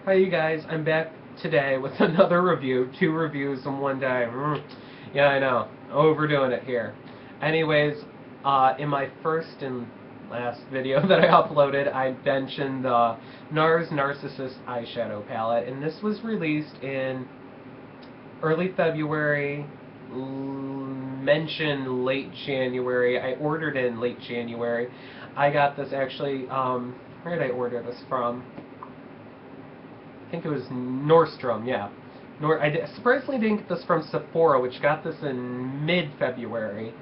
Hi you guys, I'm back today with another review. 2 reviews in one day. Yeah, I know. Overdoing it here. Anyways, in my first and last video that I uploaded, I mentioned the Nars Narsissist Eyeshadow palette, and this was released in early February, mentioned late January. I ordered in late January. I got this actually, where did I order this from? I think it was Nordstrom, yeah. Surprisingly didn't get this from Sephora, which got this in mid-February,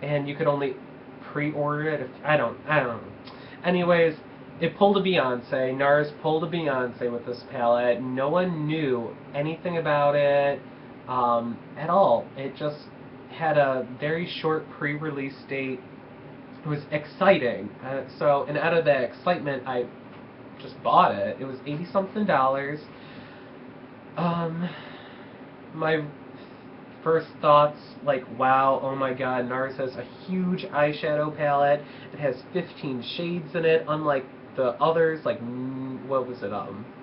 and you could only pre-order it. I don't know. Anyways, it pulled a Beyonce. Nars pulled a Beyonce with this palette. No one knew anything about it at all. It just had a very short pre-release date. It was exciting. And out of that excitement, I just bought it. It was $80-something. My first thoughts, like, wow, oh my god, Nars has a huge eyeshadow palette. It has 15 shades in it, unlike the others, like, what was it,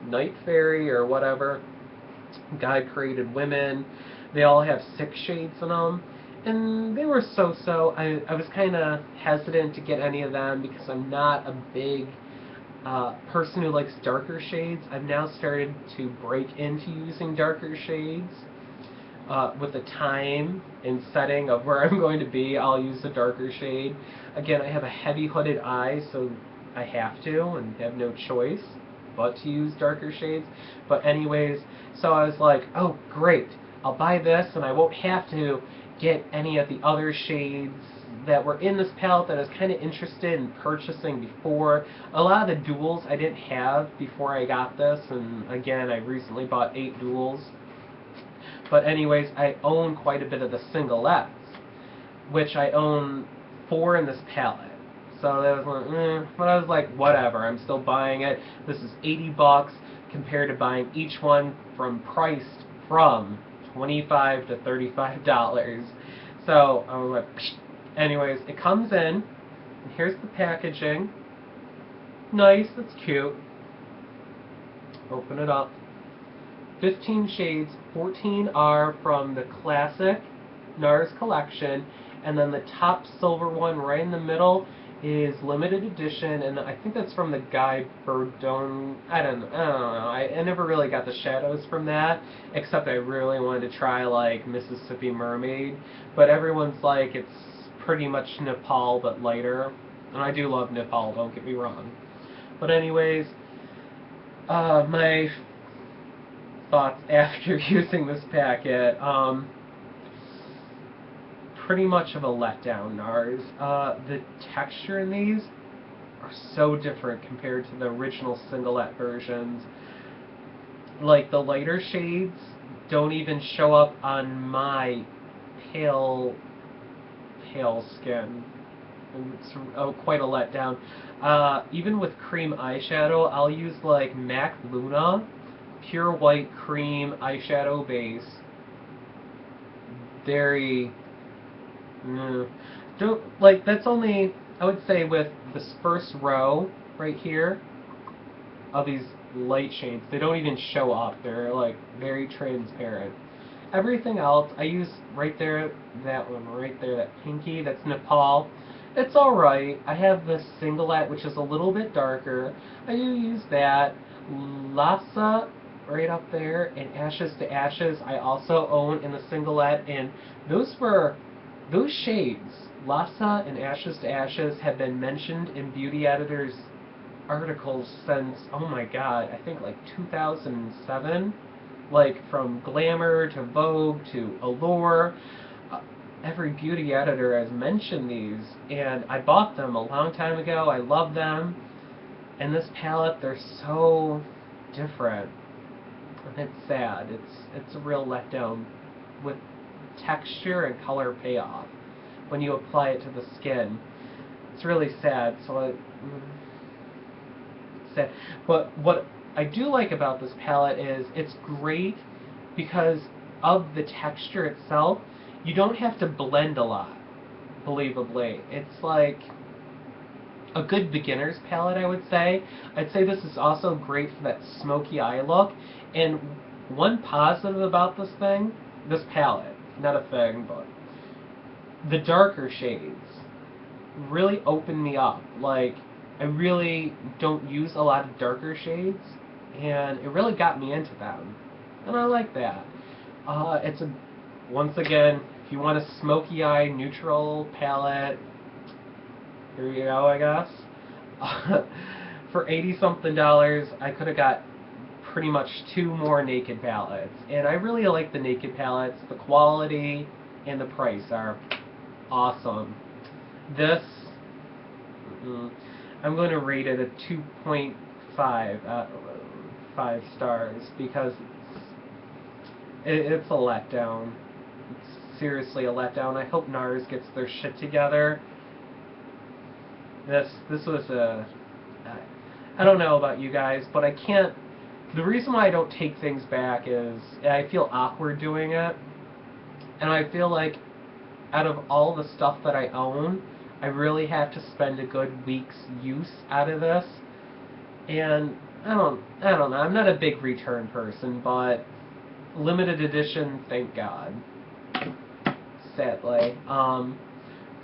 Night Fairy or whatever. God Created Women. They all have 6 shades in them. And they were so-so. I was kind of hesitant to get any of them because I'm not a big person who likes darker shades. I've now started to break into using darker shades. With the time and setting of where I'm going to be, I'll use a darker shade. Again, I have a heavy hooded eye, so I have to and have no choice but to use darker shades. But anyways, so I was like, oh great, I'll buy this and I won't have to get any of the other shades that were in this palette that I was kind of interested in purchasing before. A lot of the duals I didn't have before I got this, and again, I recently bought 8 duals. But anyways, I own quite a bit of the singlettes, which I own 4 in this palette. So that was like, but I was like, whatever, I'm still buying it. This is $80 compared to buying each one priced from $25 to $35. So I was like, psh. Anyways, it comes in, and here's the packaging. Nice, that's cute. Open it up. 15 shades, 14 are from the classic Nars collection, and then the top silver one right in the middle is limited edition, and I think that's from the Guy Bordone. I don't know. I never really got the shadows from that, except I really wanted to try like Mississippi Mermaid, but everyone's like it's pretty much Nepal but lighter, and I do love Nepal, don't get me wrong. But anyways, my thoughts after using this packet, pretty much of a letdown, Nars. The texture in these are so different compared to the original singlet versions. Like, the lighter shades don't even show up on my pale skin. It's quite a letdown. Even with cream eyeshadow, I'll use like MAC Luna pure white cream eyeshadow base. Very don't like that's only, I would say, with this first row right here of these light shades, they don't even show up. They're like very transparent. Everything else I use right there, that one right there, that pinky, that's Nepal. It's alright. I have the singlet, which is a little bit darker. I do use that. Lhasa right up there, and Ashes to Ashes I also own in the singlet, and those shades, Lhasa and Ashes to Ashes, have been mentioned in Beauty Editor's articles since, oh my god, I think like 2007. Like from Glamour to Vogue to Allure. Every beauty editor has mentioned these, and I bought them a long time ago. I love them. And this palette, they're so different. And it's sad. It's a real letdown with texture and color payoff when you apply it to the skin. It's really sad. So sad. But what I do like about this palette is it's great because of the texture itself. You don't have to blend a lot, believably. It's like a good beginner's palette, I would say. I'd say this is also great for that smoky eye look. And one positive about this palette, not a thing, but the darker shades really open me up. Like, I really don't use a lot of darker shades, and it really got me into them. And I like that. Once again, if you want a smoky eye neutral palette, here you go, I guess. For 80-something dollars, I could have got pretty much 2 more naked palettes. And I really like the naked palettes. The quality and the price are awesome. This, I'm going to rate it a 2.5 5 stars because it's a letdown. It's seriously a letdown. I hope Nars gets their shit together. This was I don't know about you guys, but I can't. The reason why I don't take things back is I feel awkward doing it, and I feel like out of all the stuff that I own, I really have to spend a good week's use out of this, and I don't know. I'm not a big return person, but limited edition, thank God. Sadly.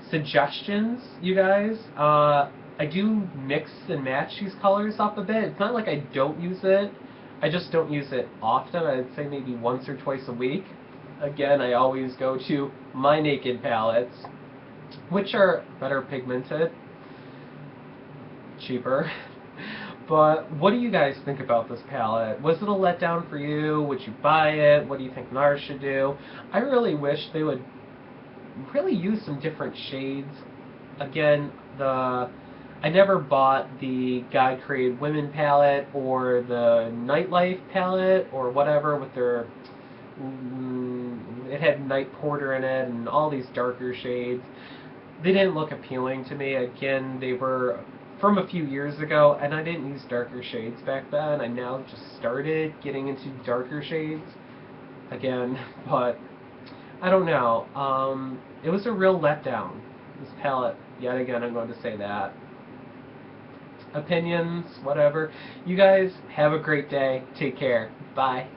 Suggestions, you guys. I do mix and match these colors up a bit. It's not like I don't use it. I just don't use it often. I'd say maybe once or twice a week. Again, I always go to my naked palettes, which are better pigmented, cheaper. But what do you guys think about this palette? Was it a letdown for you? Would you buy it? What do you think Nars should do? I really wish they would really use some different shades. Again, I never bought the God Created Women palette or the Nightlife palette or whatever with their it had Night Porter in it and all these darker shades. They didn't look appealing to me. Again, they were from a few years ago, and I didn't use darker shades back then. I now just started getting into darker shades again, but I don't know. It was a real letdown, this palette. Yet again, I'm going to say that. Opinions, whatever. You guys have a great day. Take care. Bye.